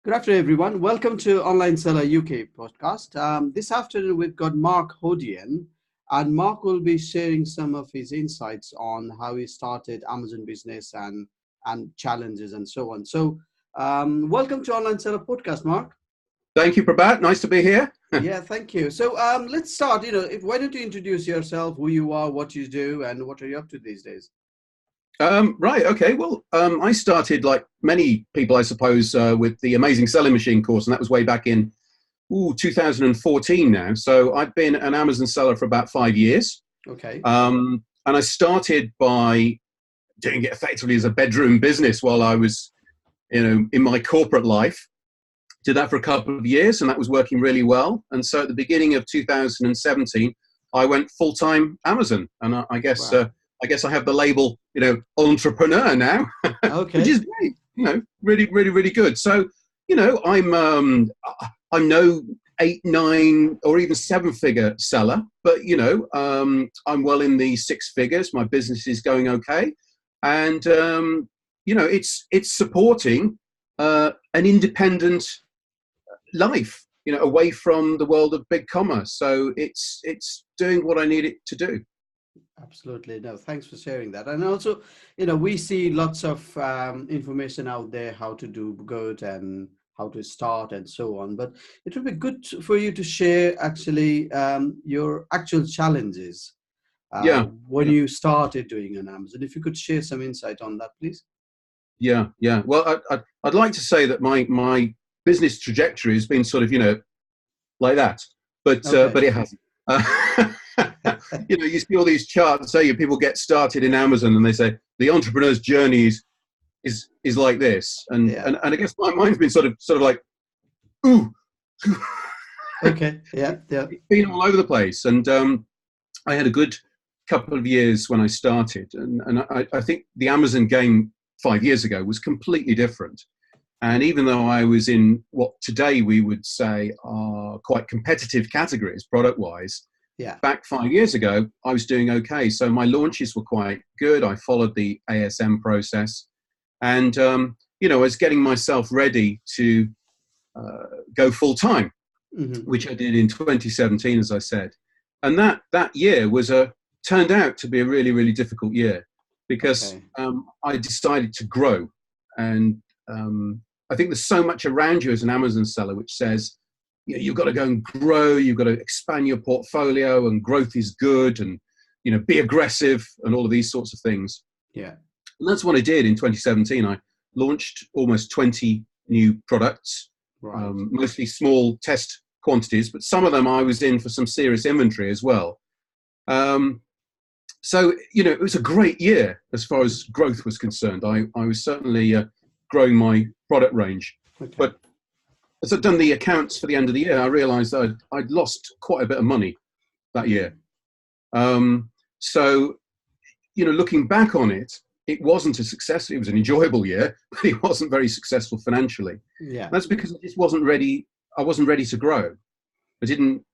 Good afternoon, everyone. Welcome to Online Seller UK podcast. This afternoon, we've got Mark Hodierne, and Mark will be sharing some of his insights on how he started Amazon business and challenges and so on. So, welcome to Online Seller podcast, Mark. Thank you, Prabhat. Nice to be here. Yeah, thank you. So, let's start. Why don't you introduce yourself, who you are, what you do, and what are you up to these days? Right. Okay. Well, I started, like many people, I suppose, with the Amazing Selling Machine course, and that was way back in 2014 now. So I've been an Amazon seller for about 5 years. Okay. And I started by doing it effectively as a bedroom business while I was, in my corporate life. Did that for a couple of years, and that was working really well. And so at the beginning of 2017, I went full-time Amazon, and I guess. Wow. I guess I have the label, entrepreneur now, Okay. which is great, really, really, really good. So, I'm no 8, 9, or even 7-figure seller, but I'm well in the 6 figures. My business is going okay, and it's supporting an independent life, away from the world of big commerce. So it's doing what I need it to do. Absolutely. No, thanks for sharing that. And also, we see lots of information out there, how to do good and how to start and so on. But it would be good for you to share actually your actual challenges when you started doing on Amazon. If you could share some insight on that, please. Yeah. Well, I'd like to say that my business trajectory has been sort of, like that, but it hasn't. You see all these charts say people get started in Amazon and they say the entrepreneur's journey is like this, and I guess my mind's been sort of like, ooh, okay, yeah, it's been all over the place. And I had a good couple of years when I started, and I think the Amazon game 5 years ago was completely different. And even though I was in what today we would say are quite competitive categories product-wise, back 5 years ago, I was doing okay. So my launches were quite good. I followed the ASM process. And, I was getting myself ready to go full-time, which I did in 2017, as I said. And that year turned out to be a really, really difficult year because I decided to grow. And I think there's so much around you as an Amazon seller which says, you've got to go and grow, you've got to expand your portfolio, and growth is good, and, be aggressive and all of these sorts of things. Yeah. And that's what I did in 2017. I launched almost 20 new products, mostly small test quantities, but some of them I was in for some serious inventory as well. So, it was a great year as far as growth was concerned. I was certainly growing my product range. Okay. But as I'd done the accounts for the end of the year, I realized that I'd lost quite a bit of money that year. So, looking back on it, it wasn't a success. It was an enjoyable year, but it wasn't very successful financially. Yeah. That's because I just wasn't ready. I wasn't ready to grow. I didn't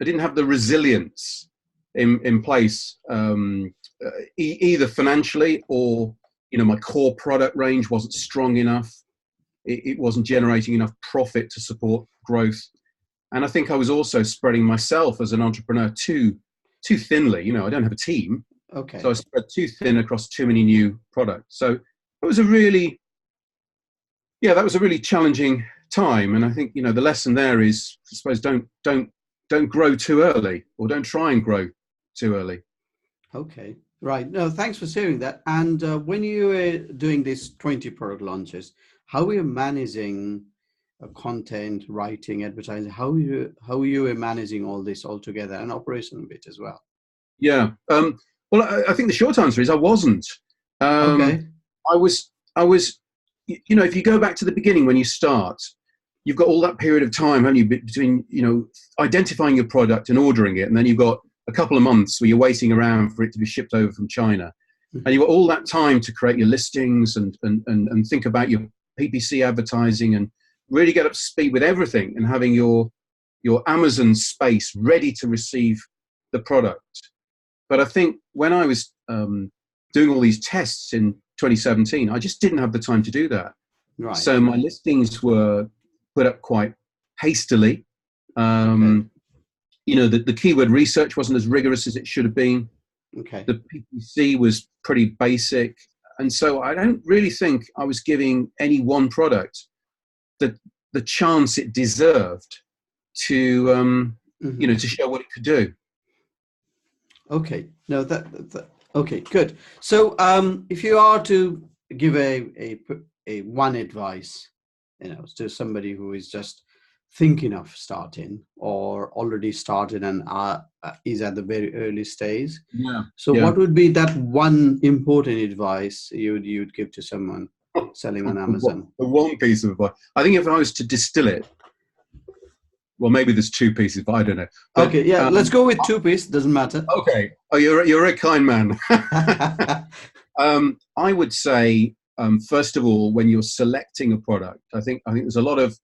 have the resilience in place, either financially or, my core product range wasn't strong enough. It wasn't generating enough profit to support growth. And I think I was also spreading myself as an entrepreneur too thinly. I don't have a team. Okay. So I spread too thin across too many new products. So it was a really challenging time. And I think, the lesson there is, I suppose, don't grow too early, or don't try and grow too early. Okay. Right. No, thanks for sharing that. And when you were doing these 20 product launches, how were you managing content, writing, advertising? How you were managing all this all together, and operational bit as well? Yeah. Well, I think the short answer is I wasn't. Okay. I was. If you go back to the beginning when you start, you've got all that period of time, haven't you, between identifying your product and ordering it, and then you've got a couple of months where you're waiting around for it to be shipped over from China. And you've got all that time to create your listings and think about your PPC advertising and really get up to speed with everything, and having your Amazon space ready to receive the product. But I think when I was doing all these tests in 2017, I just didn't have the time to do that. Right. So my listings were put up quite hastily. Okay. The keyword research wasn't as rigorous as it should have been. Okay. The PPC was pretty basic. And so I don't really think I was giving any one product the chance it deserved to, Hmm. to show what it could do. Okay. No, okay, good. So, if you are to give a one advice, to somebody who is just thinking of starting or already started and is at the very early stage, Yeah. so Yeah. what would be that one important advice you'd give to someone selling on Amazon? The one piece of advice. I think if I was to distill it, well, maybe there's two pieces, but I don't know. But Okay, yeah, let's go with two piece. Doesn't matter. okay. Oh, you're a kind man. I would say, first of all, when you're selecting a product, I think there's a lot of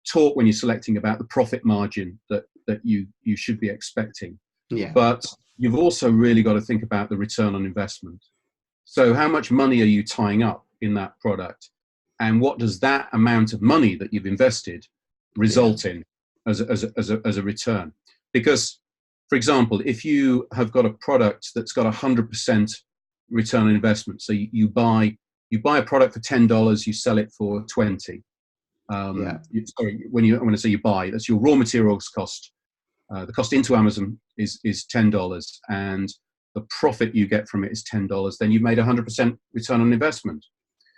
talk when you're selecting about the profit margin that you should be expecting. Yeah. But you've also really got to think about the return on investment. So how much money are you tying up in that product? And what does that amount of money that you've invested result in as a return? Because, for example, if you have got a product that's got 100% return on investment, so you buy a product for $10, you sell it for 20. Yeah. Sorry, when I say you buy, that's your raw materials cost. The cost into Amazon is $10, and the profit you get from it is $10. Then you've made 100% return on investment.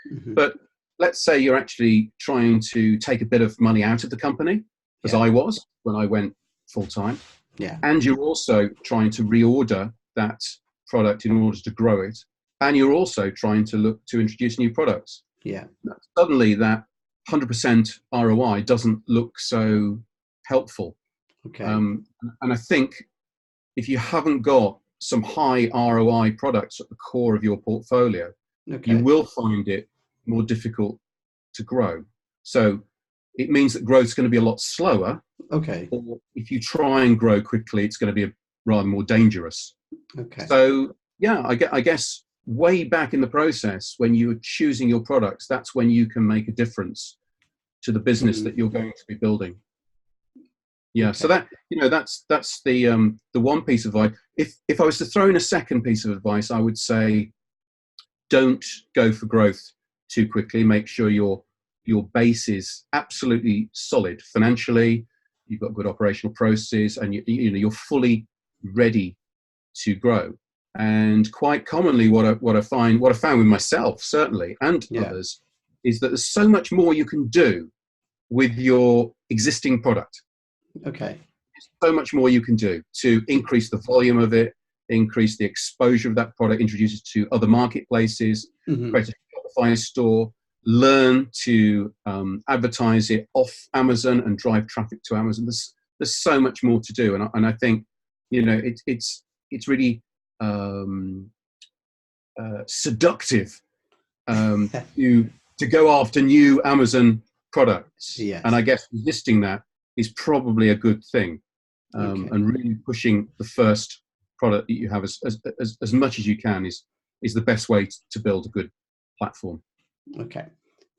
Hmm. But let's say you're actually trying to take a bit of money out of the company, as Yeah. I was when I went full time, Yeah. and you're also trying to reorder that product in order to grow it, and you're also trying to look to introduce new products. Yeah. Suddenly, that 100% ROI doesn't look so helpful. Okay. And I think if you haven't got some high ROI products at the core of your portfolio, you Okay. will find it more difficult to grow. So it means that growth is going to be a lot slower. Okay. Or if you try and grow quickly, it's going to be rather more dangerous. Okay. So yeah, I guess way back in the process, when you're choosing your products, that's when you can make a difference to the business Mm. that you're going to be building. Yeah, so Okay. that's the one piece of advice. If I was to throw in a second piece of advice, I would say don't go for growth too quickly. Make sure your base is absolutely solid financially. You've got good operational processes, and you're fully ready to grow. And quite commonly, what I found with myself certainly and Yeah. others is that there's so much more you can do with your existing product. Okay. So much more you can do to increase the volume of it, increase the exposure of that product, introduce it to other marketplaces, Hmm. create a Shopify store, learn to advertise it off Amazon and drive traffic to Amazon. There's so much more to do, and I think it's really seductive to go after new Amazon products, and Yes. I guess resisting that is probably a good thing. Okay. And really pushing the first product that you have as much as you can is the best way to build a good platform. Okay.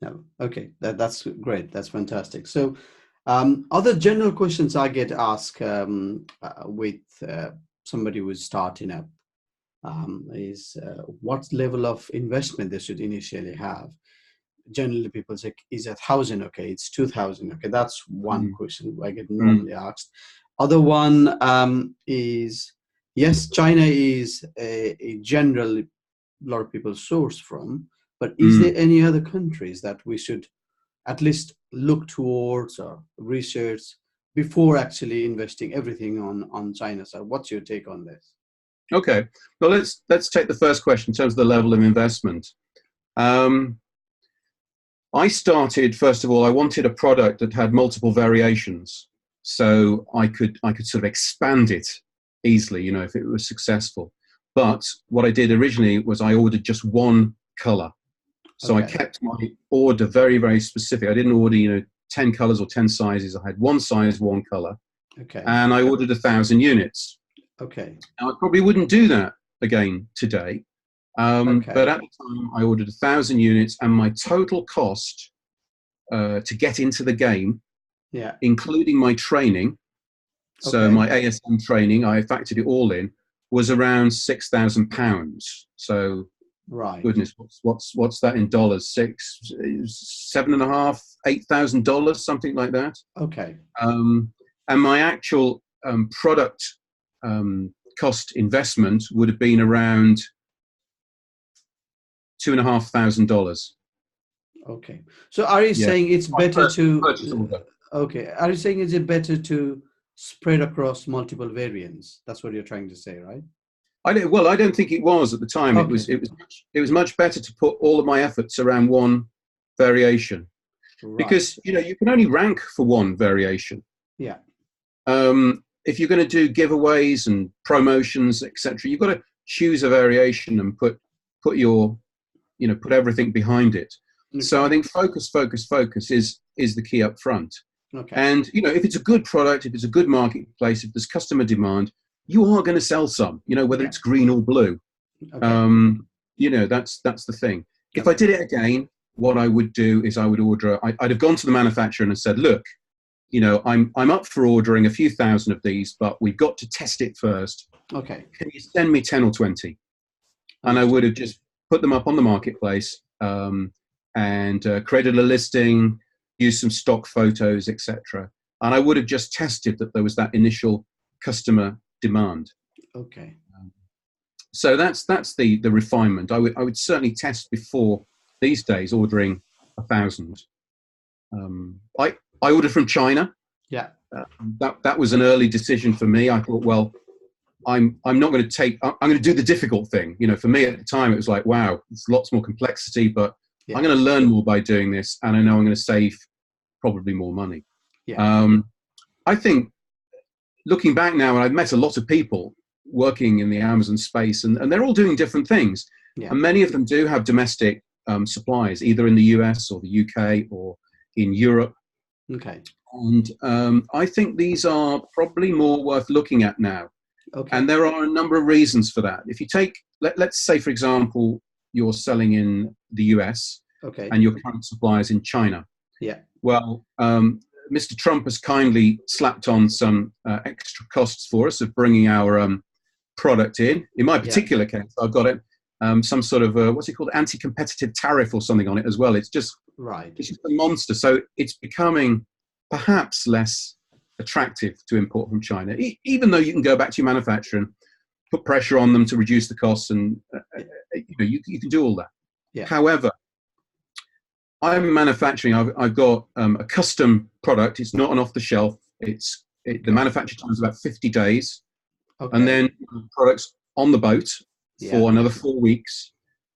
No. Okay. That's great. That's fantastic. So, other general questions I get asked with somebody who's starting up is what level of investment they should initially have. Generally, people say, is 1,000 okay? It's 2,000 okay? That's one Mm. question I get Mm. normally asked. Other one is, yes, China is a general, a lot of people source from, but is there Mm. any other countries that we should at least look towards or research before actually investing everything on China? So what's your take on this? Okay, well let's take the first question in terms of the level of investment. I started, first of all, I wanted a product that had multiple variations, so I could sort of expand it easily, if it was successful. But what I did originally was I ordered just one color. So I Okay. kept my order very, very specific. I didn't order, 10 colors or 10 sizes. I had one size, one color, Okay. and I ordered 1,000 units. Okay. Now, I probably wouldn't do that again today. But Okay. at the time, I ordered 1,000 units, and my total cost to get into the game Yeah. including my training. So Okay. my ASM training, I factored it all in, was around £6,000. So Right. goodness, what's that in dollars? Seven and a half, $8,000, something like that. Okay. Um, and my actual product cost investment would have been around $2,500. Okay. So are you Yeah, saying it's my better first to, purchase order. okay, are you saying is it better to spread across multiple variants? That's what you're trying to say, right? I don't think it was at the time. Okay. It was Yeah. much better to put all of my efforts around one variation, Right. because you can only rank for one variation. Yeah. If you're going to do giveaways and promotions, etc., you've got to choose a variation and put your put everything behind it. So I Okay. think focus is the key up front. Okay. And if it's a good product, if it's a good marketplace, if there's customer demand, you are going to sell some. Whether Yeah. it's green or blue. Okay. That's the thing. If I Okay. did it again, what I would do is I would order. I'd have gone to the manufacturer and said, look, I'm up for ordering a few thousand of these, but we've got to test it first. Okay. Can you send me 10 or 20? And I Understood. would have just put them up on the marketplace, and created a listing, used some stock photos, etc. And I would have just tested that there was that initial customer demand. Okay. So that's the refinement. I would certainly test before these days ordering 1,000. I ordered from China. Yeah. That was an early decision for me. I thought, well, I'm not going to I'm going to do the difficult thing. For me at the time, it was like, wow, it's lots more complexity, but I'm Yeah. going to learn more by doing this, and I know I'm going to save probably more money. Yeah. I think, looking back now, and I've met a lot of people working in the Amazon space, and they're all doing different things. Yeah. And many of them do have domestic supplies, either in the US or the UK or in Europe. Okay. And I think these are probably more worth looking at now. And Okay. there are a number of reasons for that. If you take, let's say, for example, you're selling in the US Okay. and your current suppliers in China. Yeah. Well, Mr. Trump has kindly slapped on some extra costs for us of bringing our product in. In my Yeah. particular case, I've got it some sort of what's it called, anti-competitive tariff or something on it as well. It's just Right. a monster. So it's becoming perhaps less attractive to import from China, even though you can go back to your manufacturer and put pressure on them to reduce the costs, and you can do all that. Yeah. However, I'm manufacturing. I've got a custom product. It's not an off the shelf. The manufacture time is about 50 days, and Okay. then the product's on the boat Yeah. for another 4 weeks,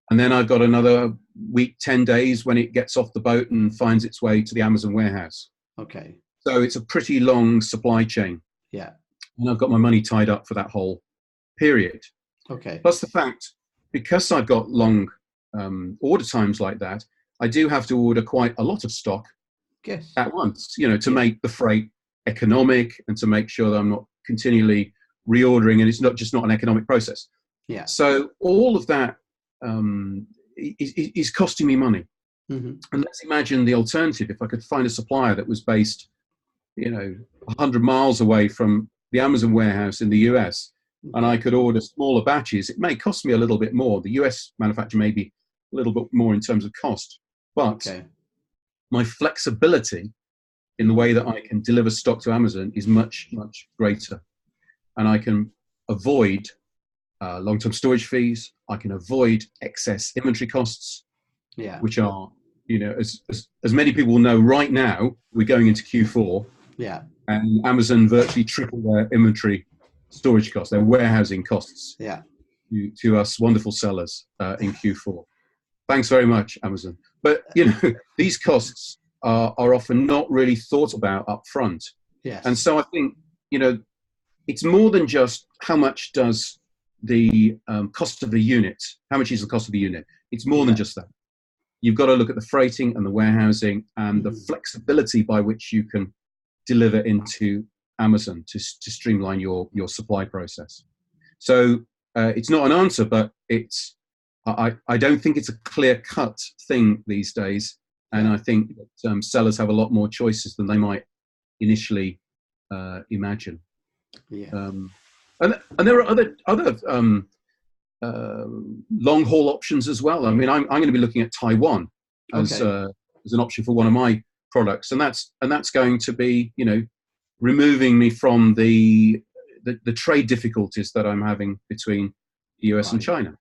and then I've got another week, 10 days when it gets off the boat and finds its way to the Amazon warehouse. Okay. So it's a pretty long supply chain, Yeah. and I've got my money tied up for that whole period. Okay. Plus the fact, because I've got long order times like that, I do have to order quite a lot of stock Yes. at once, to Yeah. make the freight economic and to make sure that I'm not continually reordering, and it's not an economic process. Yeah. So all of that is costing me money. Mm-hmm. And let's imagine the alternative. If I could find a supplier that was based 100 miles away from the Amazon warehouse in the US, and I Okay. could order smaller batches, it may cost me a little bit more. The US manufacturer may be a little bit more in terms of cost, but Okay. my flexibility in the way that I can deliver stock to Amazon is much, much greater. And I can avoid long-term storage fees. I can avoid excess inventory costs, Yeah. which are, as many people will know right now, we're going into Q4. Yeah. And Amazon virtually tripled their inventory storage costs, their warehousing costs, Yeah. to us wonderful sellers in Q4. Thanks very much, Amazon. But these costs are often not really thought about up front. Yes. And so I think it's more than just how much does the cost of the unit, how much is the cost of the unit? It's more than just that. You've got to look at the freighting and the warehousing and the flexibility by which you can deliver into Amazon to streamline your supply process. So it's not an answer, but I don't think it's a clear-cut thing these days, and I think that sellers have a lot more choices than they might initially imagine. Yeah. And there are other long haul options as well. I mean, I'm going to be looking at Taiwan as an option for one of my products, and that's going to be, removing me from the trade difficulties that I'm having between the US and China.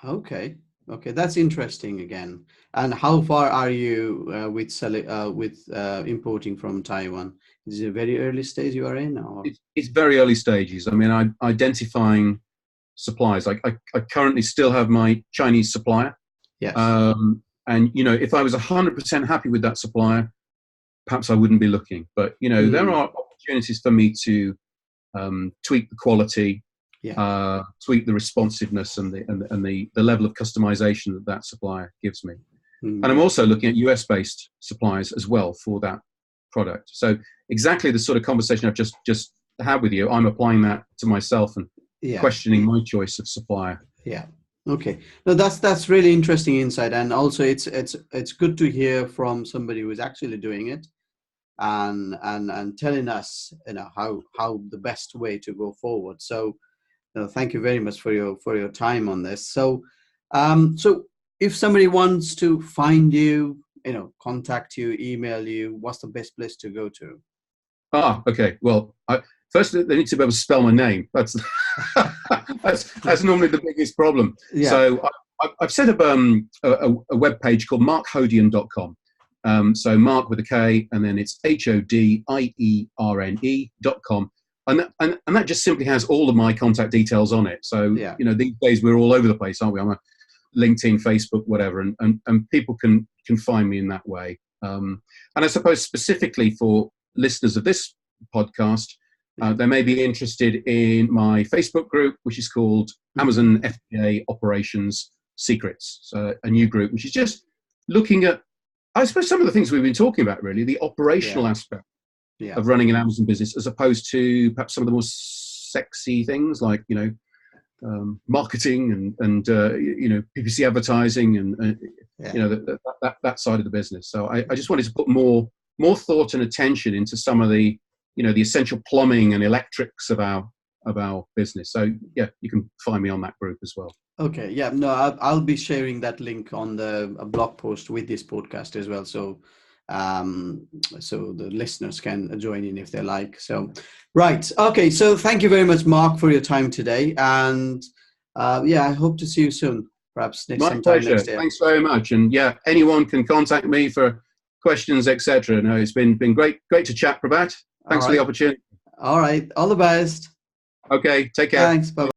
Okay. Okay, that's interesting again. And how far are you with importing from Taiwan? Is it a very early stage you are in, or? It's very early stages. I mean, I'm identifying suppliers. I currently still have my Chinese supplier. Yes. And if I was 100% happy with that supplier, perhaps I wouldn't be looking. But there are opportunities for me to tweak the quality, tweak the responsiveness, and the level of customization that supplier gives me. And I'm also looking at US-based suppliers as well for that product. So exactly the sort of conversation I've just had with you, I'm applying that to myself and questioning my choice of supplier. Yeah. Okay. No, that's really interesting insight, and also it's good to hear from somebody who is actually doing it, and telling us how the best way to go forward. So thank you very much for your time on this. So so if somebody wants to find you, contact you, email you, what's the best place to go to? Okay. Well, first they need to be able to spell my name. That's that's normally the biggest problem. Yeah. So I've set up a web page called markhodierne.com. So Mark with a K, and then it's HODIERNE.com. And that just simply has all of my contact details on it. So, these days we're all over the place, aren't we? I'm a LinkedIn, Facebook, whatever, and people can find me in that way. And I suppose specifically for listeners of this podcast, they may be interested in my Facebook group, which is called Amazon FBA Operations Secrets. So a new group, which is just looking at, I suppose, some of the things we've been talking about, really, the operational aspect of running an Amazon business, as opposed to perhaps some of the more sexy things like, marketing and PPC advertising and that side of the business. So I just wanted to put more thought and attention into some of the the essential plumbing and electrics of our business. So you can find me on that group as well. Okay. Yeah. No, I'll be sharing that link on the blog post with this podcast as well. So so the listeners can join in if they like. So, right. Okay. So thank you very much, Mark, for your time today. And I hope to see you soon, perhaps My pleasure. Next year. Thanks very much. And anyone can contact me for questions, etc. No, it's been great to chat, Prabhat. Thanks for the opportunity. All right. All the best. Okay. Take care. Thanks. Bye.